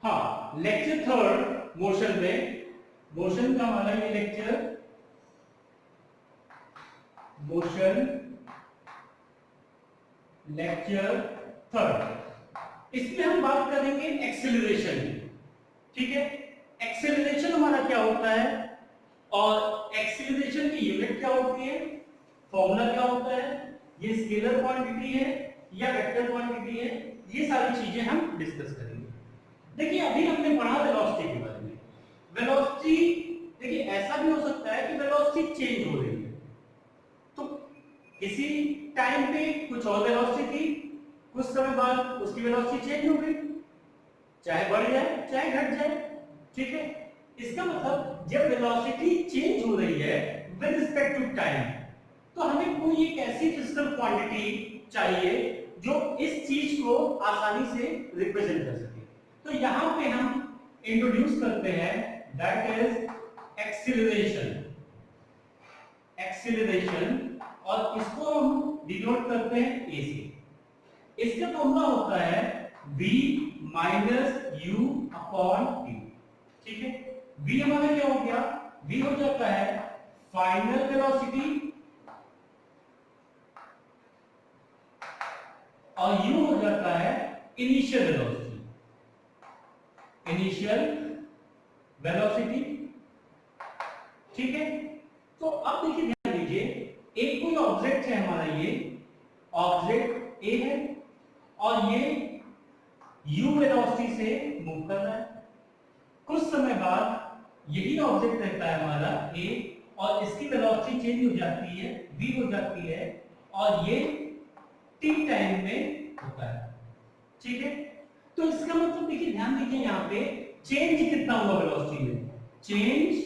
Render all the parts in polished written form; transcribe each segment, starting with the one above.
हाँ, lecture third motion में, motion का हमारा ये लेक्चर मोशन लेक्चर थर्ड, इसमें हम बात करेंगे एक्सेलरेशन की। ठीक है, एक्सेलरेशन हमारा क्या होता है और एक्सेलरेशन की यूनिट क्या होती है, फॉर्मूला क्या होता है, ये स्केलर क्वांटिटी है या वेक्टर क्वांटिटी है, ये सारी चीजें हम डिस्कस करेंगे। देखिए अभी हमने पढ़ा वेलोसिटी के बारे में। वेलोसिटी देखिए ऐसा भी हो सकता है कि वेलोसिटी चेंज हो रही है, तो किसी टाइम पे कुछ और वेलोसिटी थी, कुछ समय बाद उसकी वेलोसिटी चेंज हो गई, चाहे बढ़ जाए चाहे घट जाए। ठीक है, इसका मतलब जब वेलोसिटी चेंज हो रही है विद रिस्पेक्ट टू टाइम, तो हमें कोई एक ऐसी फिजिकल क्वांटिटी चाहिए जो इस चीज को आसानी से रिप्रेजेंट कर सके। तो यहां पे हम इंट्रोड्यूस करते हैं दैट इज एक्सीलरेशन। एक्सीलरेशन, और इसको हम डिनोट करते हैं ए से। इसका फॉर्मूला होता है v minus you upon T. ठीक है, v हमारा क्या हो गया, v हो जाता है फाइनल वेलोसिटी और u हो जाता है इनिशियल वेलोसिटी। Initial velocity. ठीक है, तो अब देखिए ध्यान दीजिए, एक कोई ऑब्जेक्ट है हमारा, ये ऑब्जेक्ट ए है और ये u वेलोसिटी से मूव कर रहा है। कुछ समय बाद यही ऑब्जेक्ट रहता है हमारा a और इसकी वेलोसिटी चेंज हो जाती है, v हो जाती है, और ये t टाइम में होता है। ठीक है, तो इसका मतलब देखिए ध्यान दीजिए यहां पे चेंज कितना हुआ वेलोसिटी में, चेंज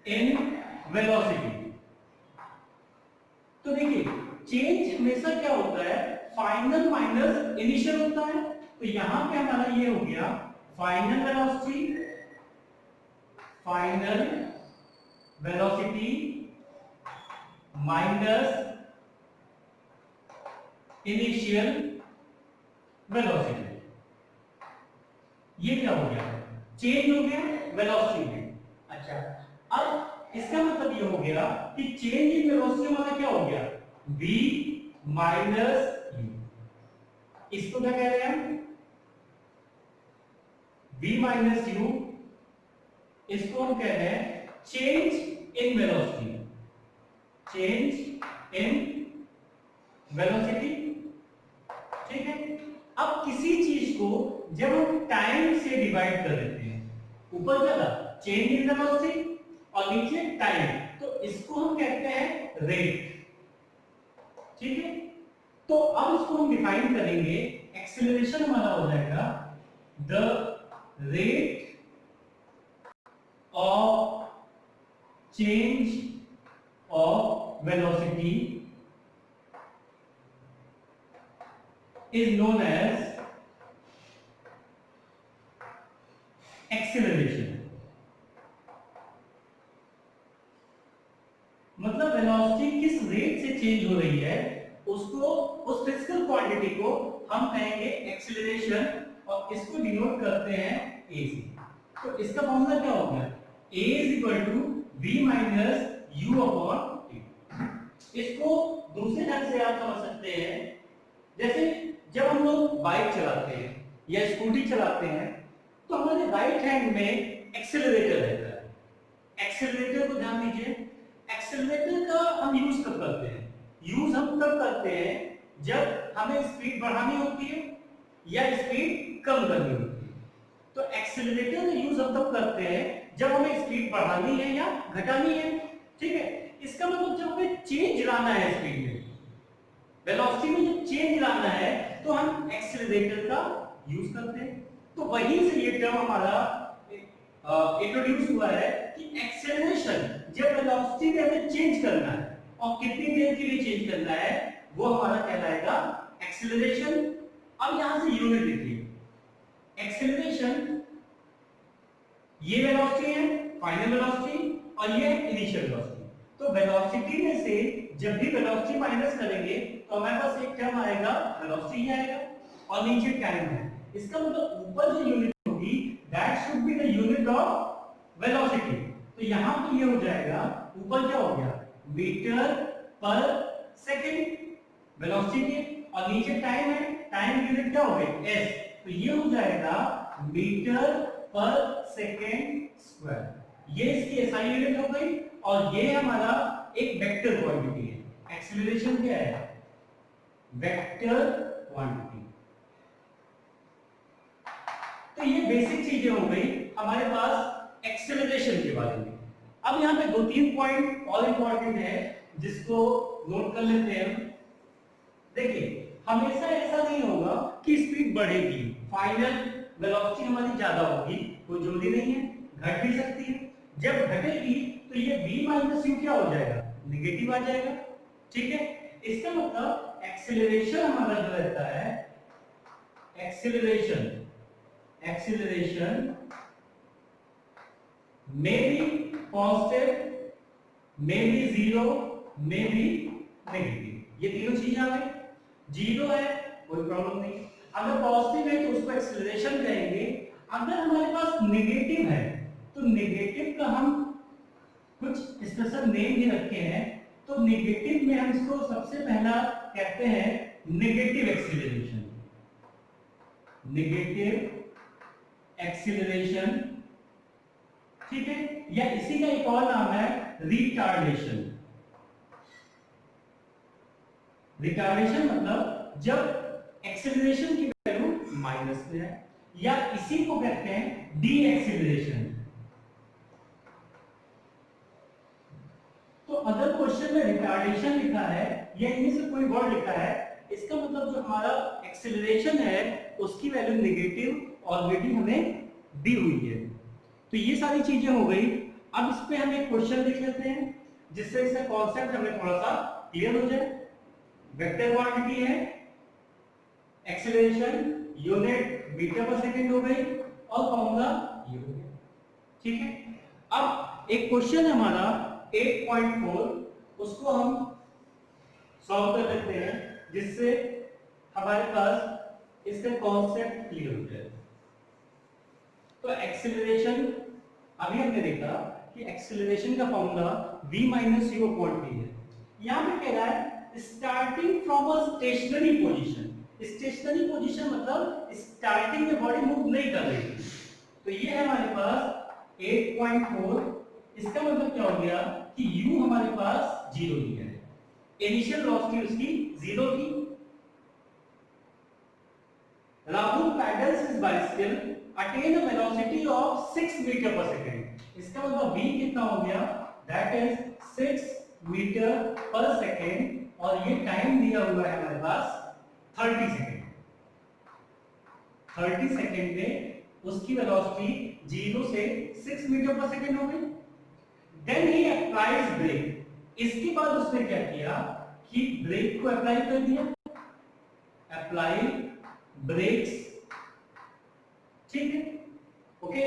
इन वेलोसिटी। तो देखिए चेंज हमेशा क्या होता है, फाइनल माइनस इनिशियल होता है। तो यहां पे हमारा ये हो गया final velocity, final velocity minus initial velocity. ये क्या हो गया, चेंज हो गया वेलोसिटी में। अच्छा, अब इसका मतलब ये हो गया कि चेंज इन वेलोसिटी हमारा क्या हो गया, v माइनस u। इसको क्या कह रहे हैं हम, v माइनस u, इसको हम कह रहे हैं change in velocity. Change in velocity. ठीक है, अब किसी चीज को जब हम टाइम से डिवाइड कर देते हैं, ऊपर क्या था चेंज इन वेलोसिटी और नीचे टाइम, तो इसको हम कहते हैं रेट। ठीक है, तो अब इसको हम डिफाइन करेंगे, एक्सेलरेशन हमारा हो जाएगा the rate of change of velocity is known as acceleration। मतलब वेलोसिटी किस रेट से चेंज हो रही है, उसको, उस फिजिकल क्वांटिटी को हम कहेंगे एक्सेलरेशन, और इसको डिनोट करते हैं a से। तो इसका फॉर्मूला क्या हो गया, a is equal to v minus u upon t। इसको दूसरे ढंग से आप समझ सकते हैं, जैसे जब हम लोग बाइक चलाते हैं या स्कूटी चलाते हैं, तो हमारे राइट हैंड में एक्सेलरेटर रहता है। एक्सेलरेटर को ध्यान दीजिए, एक्सेलरेटर का हम यूज कब करते हैं, यूज हम तब करते हैं जब हमें स्पीड बढ़ानी होती है या स्पीड कम करनी होती है। तो एक्सेलरेटर का यूज हम तब करते हैं जब हमें स्पीड बढ़ानी है या घटानी है। ठीक है, इसका मतलब जब हमें चेंज लाना है स्पीड में, वेलोसिटी में जब चेंज लाना है, तो हम एक्सेलरेटर का यूज करते हैं। तो वहीं से ये टर्म हमारा इंट्रोड्यूस हुआ है कि एक्सेलरेशन जब वेलोसिटी में हमें चेंज करना है और कितनी देर के लिए चेंज करना है, वो हमारा कहलाएगा एक्सेलरेशन। अब यहां से यूनिट लिखिए, एक्सेलरेशन ये वेलोसिटी है फाइनल वेलोसिटी और ये इनिशियल वेलोसिटी। तो वेलोसिटी में से जब भी वेलोसिटी माइनस करेंगे तो हमारे पास एक टर्म आएगा, वेलोसिटी ही आएगा, और नीचे टाइम है, इसका मतलब ऊपर जो यूनिट होगी that should be the unit of velocity. तो यहां पे ये हो जाएगा, ऊपर क्या हो गया मीटर पर सेकंड वेलोसिटी, और नीचे टाइम है, टाइम यूनिट क्या हो गई एस, तो ये हो जाएगा मीटर पर सेकंड स्क्वायर। ये इसकी एसआई यूनिट हो गई, और ये हमारा एक वेक्टर क्वांटिटी है। एक्सीलरेशन क्या है, वेक्टर क्वांटिटी। तो ये बेसिक चीजें हो गई हमारे पास एक्सेलरेशन के बारे में। अब यहाँ पे 2-3 पॉइंट और इंपॉर्टेंट है जिसको नोट कर लेते हैं हम। देखिए हमेशा ऐसा नहीं होगा कि स्पीड बढ़ेगी, फाइनल वेलोसिटी हमारी ज्यादा होगी, कोई जरूरी नहीं है, घट भी सकती है। जब घटेगी तो ये v माइनस यू क्या हो जाएगा, नेगेटिव आ जाएगा। ठीक है, इसका मतलब एक्सेलरेशन हमारा जो रहता है, acceleration may be constant, may be zero, may be negative। ये तीनों चीजें आ गई। जीरो है कोई प्रॉब्लम नहीं, अगर पॉजिटिव है तो उसको एक्सेलरेशन कहेंगे। अगर हमारे पास नेगेटिव है तो नेगेटिव का हम कुछ स्पेशल नेम भी रखे हैं। तो नेगेटिव में हम इसको सबसे पहला कहते हैं नेगेटिव एक्सेलरेशन, नेगेटिव एक्सीलरेशन। ठीक है, या इसी का एक और नाम है रिटार्डेशन। रिटार्डेशन मतलब जब एक्सीलरेशन की वैल्यू माइनस में है, या इसी को कहते हैं डी एक्सीलरेशन। तो अगर क्वेश्चन में रिटार्डेशन लिखा है या इनमें से कोई वर्ड लिखा है, इसका मतलब जो हमारा एक्सीलरेशन है उसकी वैल्यू नेगेटिव ऑलरेडी हमें दी हुई है। तो ये सारी चीजें हो गई। अब इस पे हम एक क्वेश्चन लिख लेते हैं जिससे इसका कॉन्सेप्ट हमें थोड़ा सा क्लियर हो जाए। वेक्टर क्वांटिटी है, acceleration unit metre per second हो गई, और फॉर्मूला ये हो गया। ठीक है, अब एक क्वेश्चन है हमारा 8.4, उसको हम सॉल्व कर लेते हैं जिससे हमारे पास इसका कॉन्सेप्ट क्लियर हो जाए। तो एक्सेलरेशन अभी हमने देखा कि एक्सेलरेशन का formula v minus u upon t है। यहां पे कह रहा है starting from a stationary position. Stationary position मतलब स्टार्टिंग में बॉडी मूव नहीं कर रही थी। तो ये है हमारे पास 8.4। इसका मतलब क्या हो गया कि u हमारे पास 0 दिया है, इनिशियल वेलोसिटी उसकी 0 थी। Rahul pedals his bicycle attain a velocity of 6 metre per second. इसका मतलब v कितना हो गया, that is 6 metre per second, और ये टाइम दिया हुआ है हमारे पास 30 सेकंड। 30 सेकंड में उसकी वेलोसिटी 0 से 6 मीटर पर सेकंड हो गई। Then he applies brake. इसके बाद उसने क्या किया कि ब्रेक को अप्लाई कर दिया, अप्लाई ब्रेक्स। ठीक है, okay,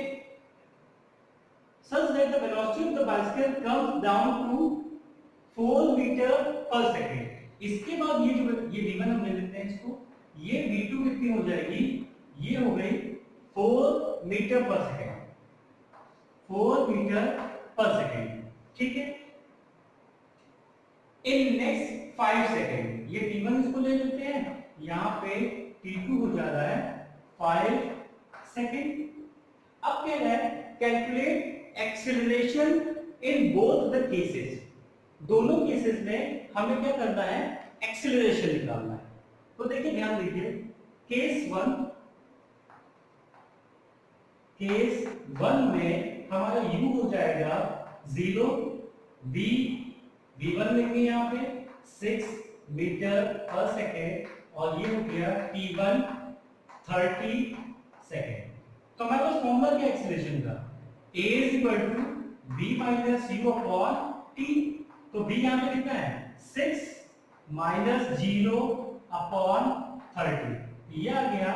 such that the velocity of the bicycle comes down to 4 metre per second. इसके बाद ये जो ये v1 हम ले लेते हैं इसको, ये v2 कितनी हो जाएगी, ये हो गई 4 metre per second, 4 metre per second. ठीक है, इन नेक्स्ट 5 सेकंड ये t1 इसको ले लेते हैं, यहां पे t2 हो जा रहा है 5 सेकंड। अब कह रहा है calculate acceleration in both the cases. दोनों केसेस में हमें क्या करना है, एक्सेलरेशन निकालना है। तो देखिए ध्यान दीजिए, केस 1 में हमारा u हो जाएगा 0, v1 लेंगे यहाँ पे 6 मीटर पर सेकेंड, और ये हो गया t1 30 सेकेंड। तो हमारे पास फॉर्मूला क्या एक्सेलरेशन का, a is equal to v minus u upon t। तो v यहाँ पे कितना है 6 minus 0 upon 30, ये आ गया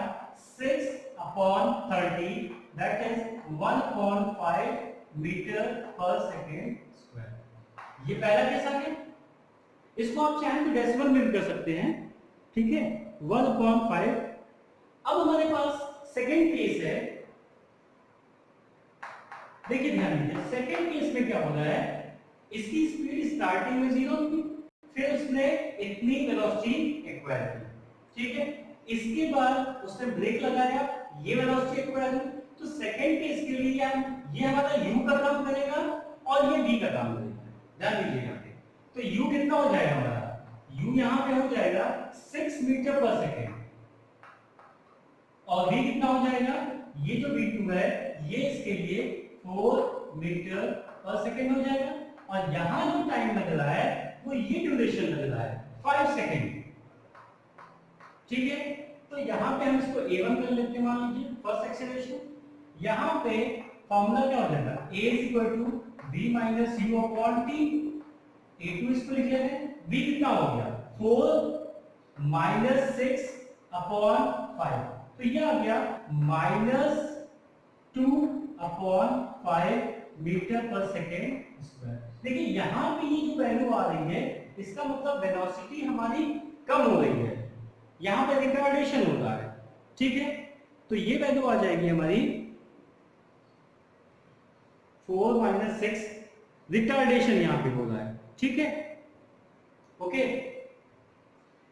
6 upon 30, that is 1.5 मीटर पर सेकेंड स्क्वायर। ये पहला केस आ गया। इसको आप चाहें तो डेसिमल में भी कर सकते हैं। ठीक है, 1/5। अब हमारे पास सेकंड केस है, देखिए ध्यान दीजिए, सेकंड केस में क्या हो रहा है, इसकी स्पीड स्टार्टिंग में 0 थी, फिर उसने इतनी वेलोसिटी एक्वायर की, ठीक है, इसके बाद उसने ब्रेक लगाया, ये वेलोसिटी एक्वायर हुई, तो सेकंड केस के लिए ये हमारा u का काम करेगा और ये v का काम करेगा, ध्यान दीजिए यहाँ पे, तो u कितना हो जाएगा हमारा, u यहाँ पे हो जाएगा 6 मीटर पर सेकेंड, और v कितना हो जाएगा, ये जो v2 है ये इसके लिए 4 मीटर पर सेकेंड हो जाएगा, और यहां जो टाइम लग रहा है वो ये ड्यूरेशन लग रहा है 5 सेकेंड, ठीक है। तो यहां पे हम इसको a1 कर लेते हैं, मान लीजिए फर्स्ट एक्सीलरेशन, यहां पे फॉर्मूला क्या हो जाएगा, a v minus u upon t, a2 इसको लिख लेते हैं, v कितना हो गया 4 माइनस 6 अपॉन 5, तो ये आ गया माइनस 2 अपॉन 5 मीटर पर सेकेंड स्क्वायर। देखिए यहां पे ये जो वैल्यू आ रही है इसका मतलब वेलोसिटी हमारी कम हो रही है, यहां पे रिटार्डेशन हो रहा है, ठीक है, तो ये वैल्यू आ जाएगी हमारी 4 माइनस 6, रिटार्डेशन यहां पे हो रहा है, ठीक है, ओके।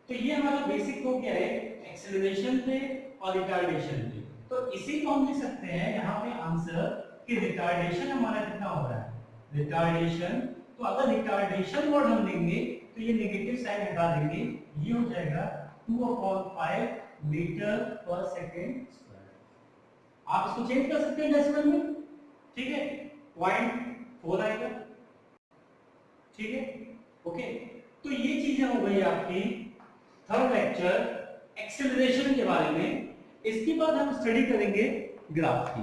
तो ये हमारा बेसिक हो गया है एक्सेलरेशन पे और रिटार्डेशन पे, तो इसी को हम लिख सकते हैं यहाँ पे आंसर कि रिटार्डेशन हमारा कितना हो रहा है, रिटार्डेशन, तो अगर रिटार्डेशन वर्ड हम लेंगे तो ये नेगेटिव साइन हटा देंगे, ये हो जाएगा 2/5 मीटर पर सेकेंड स्क्वायर। आप इसको चेंज कर सकते हैं डेसिमल में, ठीक है, 0.4 आएगा, ठीक है, ओके। तो ये चीजें हो गई आपकी थर्ड लेक्चर एक्सेलरेशन के बारे में। इसके बाद हम स्टडी करेंगे ग्राफ की।